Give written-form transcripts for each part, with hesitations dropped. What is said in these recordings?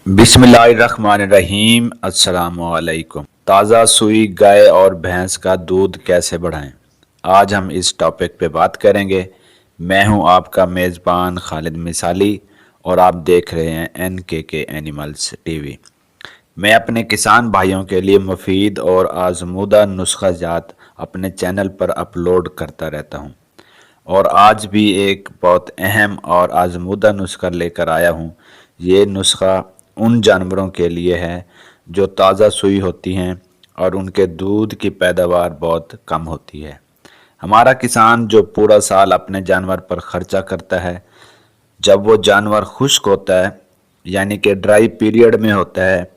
बिस्मिल्लाहिर्रहमानिर्रहीम। अस्सलामुअलैकुम। ताज़ा सूई गाय और भैंस का दूध कैसे बढ़ाएं, आज हम इस टॉपिक पे बात करेंगे। मैं हूं आपका मेज़बान खालिद मिसाली और आप देख रहे हैं NKK एनिमल्स टीवी। मैं अपने किसान भाइयों के लिए मुफीद और आजमूदा नुस्खा जात अपने चैनल पर अपलोड करता रहता हूं, और आज भी एक बहुत अहम और आजमूदा नुस्खा लेकर आया हूँ। ये नुस्खा उन जानवरों के लिए है जो ताज़ा सूई होती हैं और उनके दूध की पैदावार बहुत कम होती है। हमारा किसान जो पूरा साल अपने जानवर पर खर्चा करता है, जब वो जानवर खुश्क होता है यानी कि ड्राई पीरियड में होता है,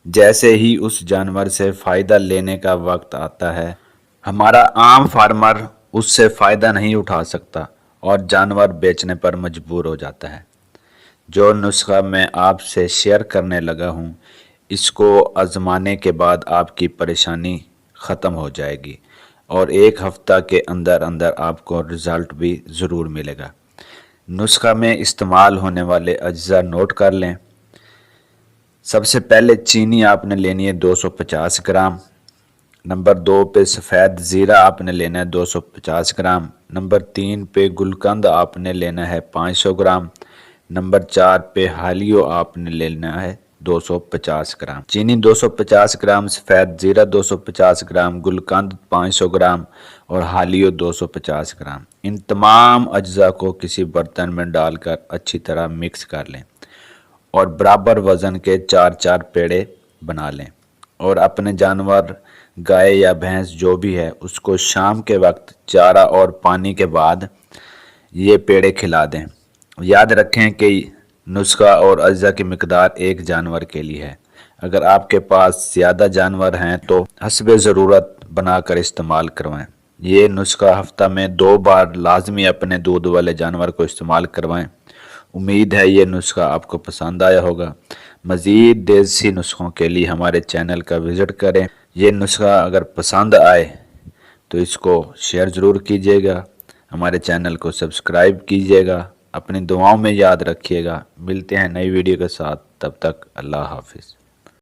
जैसे ही उस जानवर से फ़ायदा लेने का वक्त आता है, हमारा आम फार्मर उससे फ़ायदा नहीं उठा सकता और जानवर बेचने पर मजबूर हो जाता है। जो नुस्खा मैं आपसे शेयर करने लगा हूँ, इसको आजमाने के बाद आपकी परेशानी ख़त्म हो जाएगी और एक हफ़्ता के अंदर अंदर आपको रिज़ल्ट भी ज़रूर मिलेगा। नुस्खा में इस्तेमाल होने वाले अज्जा नोट कर लें। सबसे पहले चीनी आपने लेनी है 250 ग्राम। नंबर 2 पे सफ़ेद ज़ीरा आपने लेना है 250 ग्राम। नंबर 3 पे गुलकंद आपने लेना है 500 ग्राम। नंबर 4 पे हालियो आपने लेना है 250 ग्राम। चीनी 250 ग्राम, सफ़ेद ज़ीरा 250 ग्राम, गुलकंद 500 ग्राम और हालियो 250 ग्राम। इन तमाम अज्जा को किसी बर्तन में डालकर अच्छी तरह मिक्स कर लें और बराबर वज़न के 4-4 पेड़े बना लें और अपने जानवर गाय या भैंस जो भी है उसको शाम के वक्त चारा और पानी के बाद ये पेड़े खिला दें। याद रखें कि नुस्खा और अज्जा की मिकदार एक जानवर के लिए है। अगर आपके पास ज़्यादा जानवर हैं तो हस्बे ज़रूरत बनाकर इस्तेमाल करवाएं। ये नुस्खा हफ्ता में 2 बार लाजमी अपने दूध वाले जानवर को इस्तेमाल करवाएं। उम्मीद है ये नुस्खा आपको पसंद आया होगा। मज़ीद देसी नुस्खों के लिए हमारे चैनल का विज़िट करें। ये नुस्खा अगर पसंद आए तो इसको शेयर ज़रूर कीजिएगा, हमारे चैनल को सब्सक्राइब कीजिएगा। अपनी दुआओं में याद रखिएगा। मिलते हैं नई वीडियो के साथ, तब तक अल्लाह हाफिज़।